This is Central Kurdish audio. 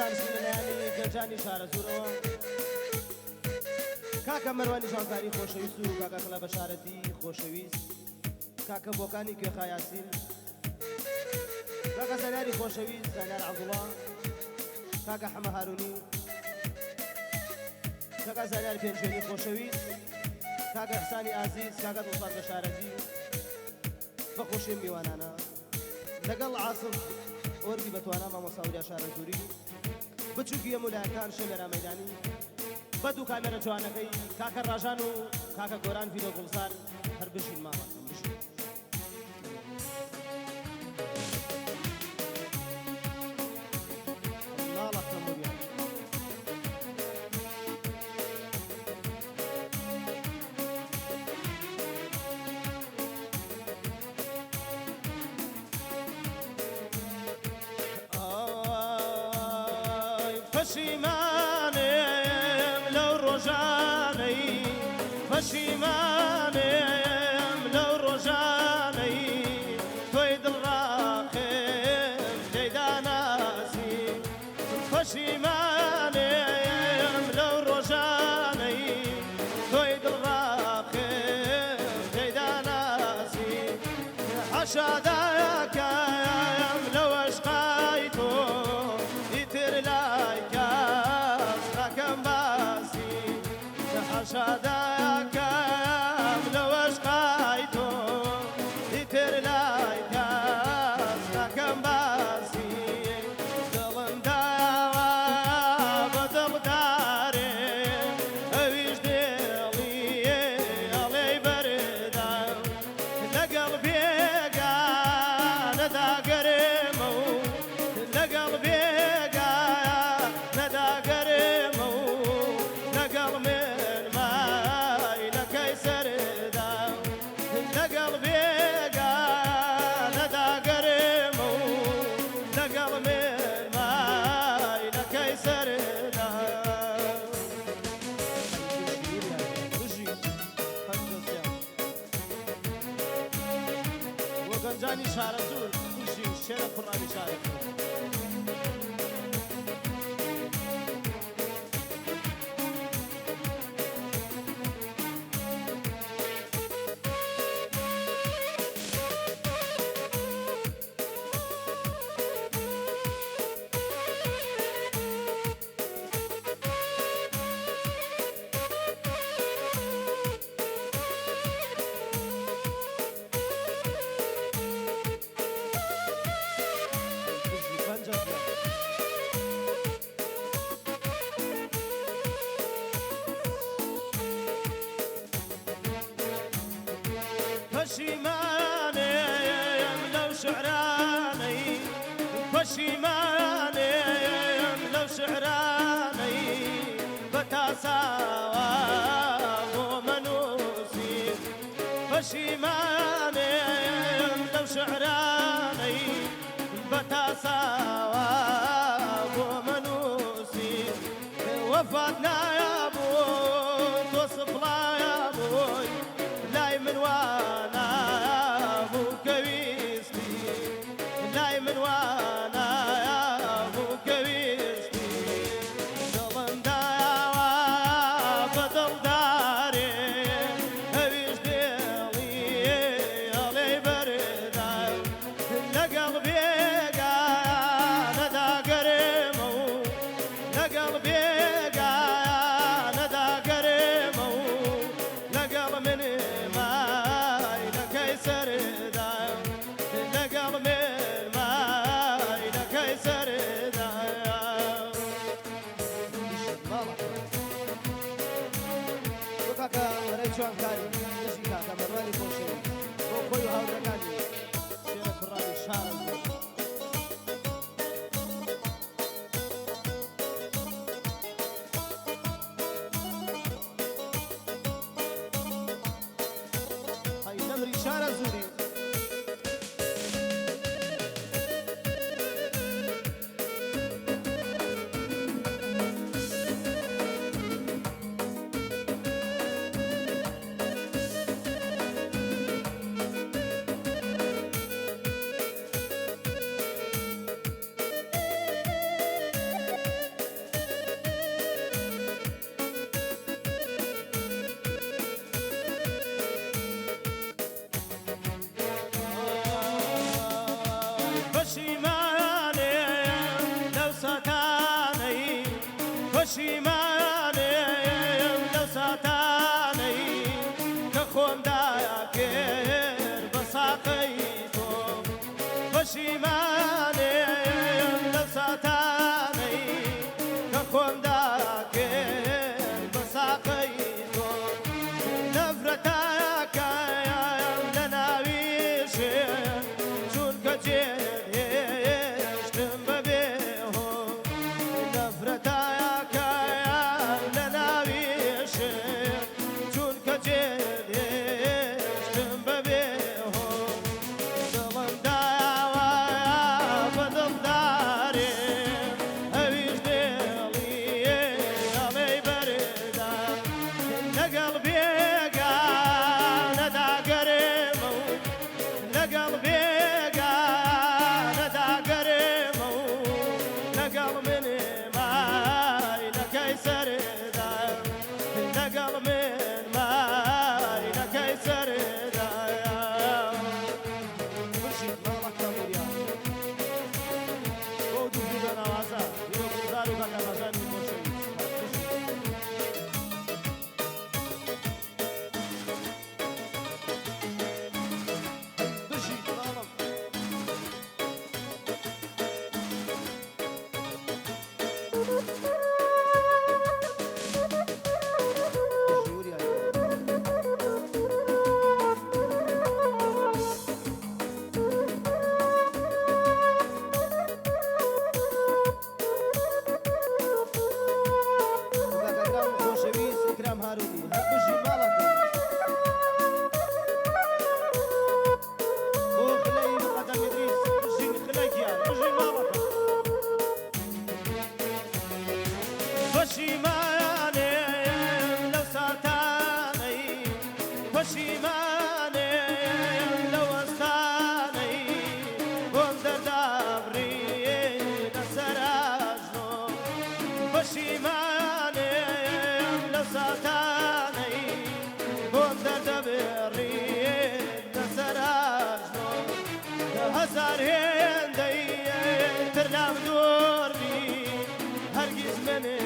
دانستی لەلایەنی گەنجانی شارە زۆرەوە کاکە مەروانی ژانکاری خۆشەویست و کاکە کڵە بەشارەتی خۆشەویست کاکە بۆکانی کوێخا یاسین کاکە زانیاری خۆشەویست زانیار عەبدوڵڵا کاکە حەمە هارونی کاکە زانیار پێنجێنی خۆشەویست کاکە حسانی ئازیز کاکە دڵشاد بەشارەتی بەخۆشی میوانانە لەگەڵ عاسم وەردی بەتوانە مامۆستا وریا شارە زووری بچووکی هەمولایەکان شەمێرا مەیدانی بەد و کامێرە جوانەکەی کاکە ڕاژان و کاکە گۆران ڤیدۆ گوڵزار هەر بژین ماوە بژین ناڵەکەم ببێن پەشیمانم لەو ڕۆژانەی پەشیمانم لەو ڕۆژانەی تۆی دڵڕاقم تێداناسی پەشیمانم لەو ڕۆژانەی تۆی دڵڕاقم تێداناسی حەشادایەکەم لەو عەشقای تۆ ئیتر لای کەس نەکەم باسی حەشادایەکەم لەو عەشقای تۆ ئیتر لای کەس نەکەم باسی دڵم داوا بە دڵدارێ ئەویش دڵی ئەڵێی بەردام لەگەڵ بێگانەدا گەرێمە و لەگەڵ بێگانەدا گەرێمە و لەگەڵ من مایلەکەی سەردام لەگەڵ بێگانەدا گەرێمە و لەگەڵ من مایلەکەی سەردام وە گەنجانی شارە زۆر بژین شێرە کوڕانی شارە پەشیمانم لەو شعرانەی پەشیمانم لەو شعرانەی بە تاساوە بۆ مەنووسی پەشیمانم لەو شعرانەی بە تاساوە بۆ مەنووسی وەفات نایابوو تۆ سپڵایە بووی لای من وانە بوو کەویستی لای من وانە بوو کەویستی دڵم داوا بە دڵدارێ ئەویش دڵی ئەڵێی بەردام لەگەڵ بێگانەدا گەرێمە و لەگەڵ بێگانەدا گەرێمە و لەگەڵ من مایلەکەی سەردام لەگەڵ من مایلەکەی سەردام بۆ کاکە وەرەی جوانکاری دژی کاکە مەروانی خۆشەویست بۆ خۆی و هاوڕێکانی شێرە کوڕانی شارە زۆر هەیدەمری شارە زووری دام دورني هرگز منێ